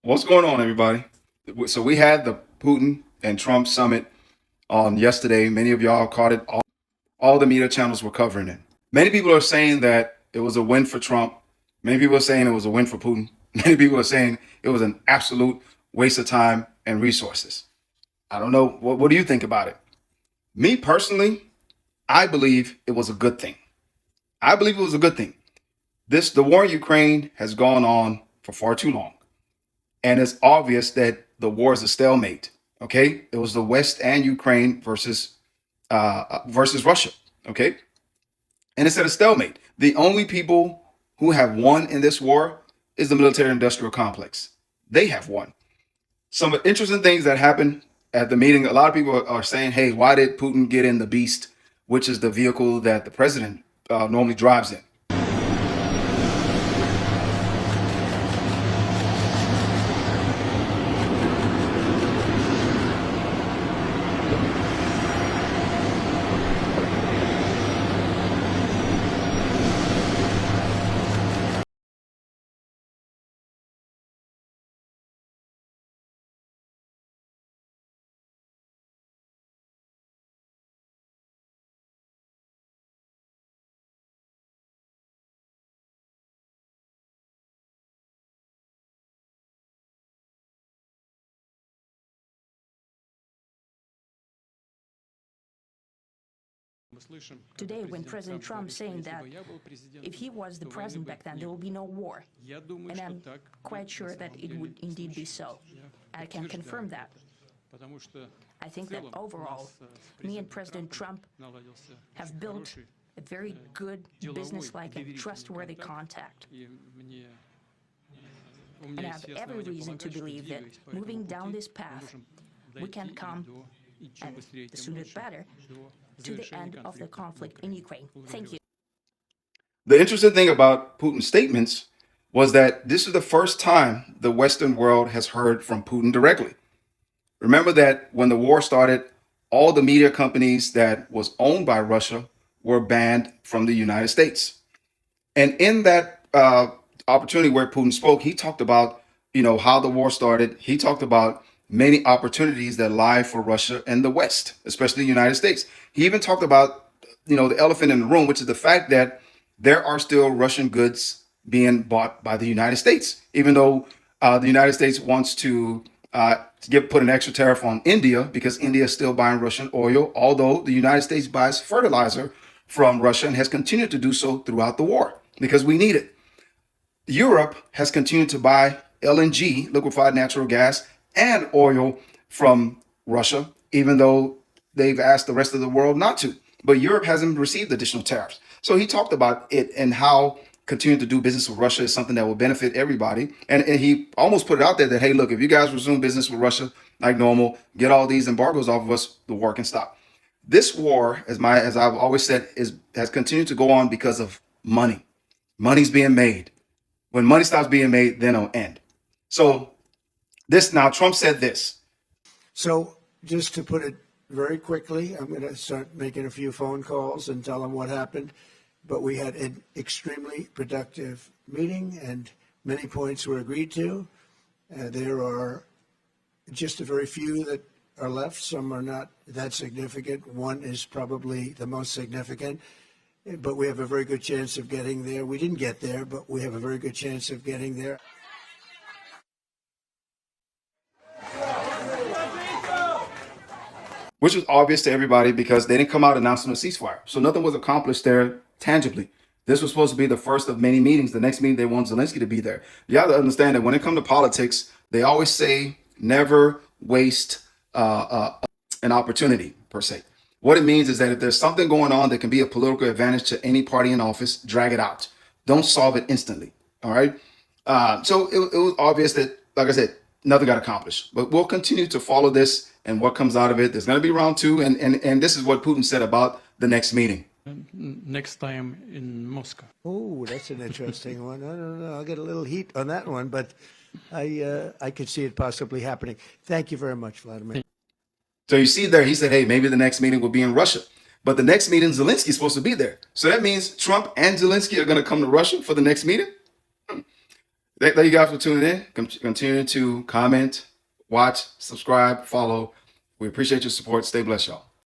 What's going on, everybody? So we had the Putin and Trump summit on yesterday. Many of y'all caught it. All the media channels were covering it. Many people are saying that it was a win for Trump. Many people are saying it was a win for Putin. Many people are saying it was an absolute waste of time and resources. I don't know. What do you think about it? Me personally, I believe it was a good thing. I believe it was a good thing. The war in Ukraine has gone on for far too long. And it's obvious that the war is a stalemate. Okay, it was the West and Ukraine versus Russia. Okay, and it's at a stalemate. The only people who have won in this war is the military-industrial complex. They have won. Some interesting things that happened at the meeting. A lot of people are saying, "Hey, why did Putin get in the Beast, which is the vehicle that the president normally drives in?" Today, when President Trump saying that if he was the president back then, there will be no war. And I'm quite sure that it would indeed be so. I can confirm that. I think that overall, me and President Trump have built a very good, business-like and trustworthy contact. And I have every reason to believe that moving down this path, we can come, and the sooner the better, to the end of the conflict in Ukraine. Thank you. The interesting thing about Putin's statements was that this is the first time the Western world has heard from Putin directly. Remember that when the war started, all the media companies that was owned by Russia were banned from the United States. And in that opportunity where Putin spoke, he talked about, how the war started. He talked about many opportunities that lie for Russia and the West, especially the United States. He even talked about, the elephant in the room, which is the fact that there are still Russian goods being bought by the United States, even though the United States wants to put an extra tariff on India because India is still buying Russian oil, although the United States buys fertilizer from Russia and has continued to do so throughout the war because we need it. Europe has continued to buy LNG, liquefied natural gas, and oil from Russia, even though they've asked the rest of the world not to. But Europe hasn't received additional tariffs. So he talked about it and how continuing to do business with Russia is something that will benefit everybody. And he almost put it out there that, hey, look, if you guys resume business with Russia like normal, get all these embargoes off of us, the war can stop. This war, as I've always said, has continued to go on because of money. Money's being made. When money stops being made, then it'll end. So Trump said this. So just to put it very quickly, I'm going to start making a few phone calls and tell them what happened. But we had an extremely productive meeting and many points were agreed to. There are just a very few that are left. Some are not that significant. One is probably the most significant. But we have a very good chance of getting there. We didn't get there, but we have a very good chance of getting there. Which was obvious to everybody because they didn't come out announcing a ceasefire. So nothing was accomplished there tangibly. This was supposed to be the first of many meetings. The next meeting, they want Zelensky to be there. You have to understand that when it comes to politics, they always say never waste an opportunity, per se. What it means is that if there's something going on that can be a political advantage to any party in office, drag it out. Don't solve it instantly. All right. So it was obvious that, like I said, nothing got accomplished. But we'll continue to follow this and what comes out of it. There's going to be round two. And this is what Putin said about the next meeting. Next time in Moscow. Oh, that's an interesting one. I don't know. I'll get a little heat on that one, but I could see it possibly happening. Thank you very much, Vladimir. So you see there, he said, hey, maybe the next meeting will be in Russia. But the next meeting, Zelensky's supposed to be there. So that means Trump and Zelensky are going to come to Russia for the next meeting? Thank you guys for tuning in. Continue to comment, watch, subscribe, follow. We appreciate your support. Stay blessed, y'all.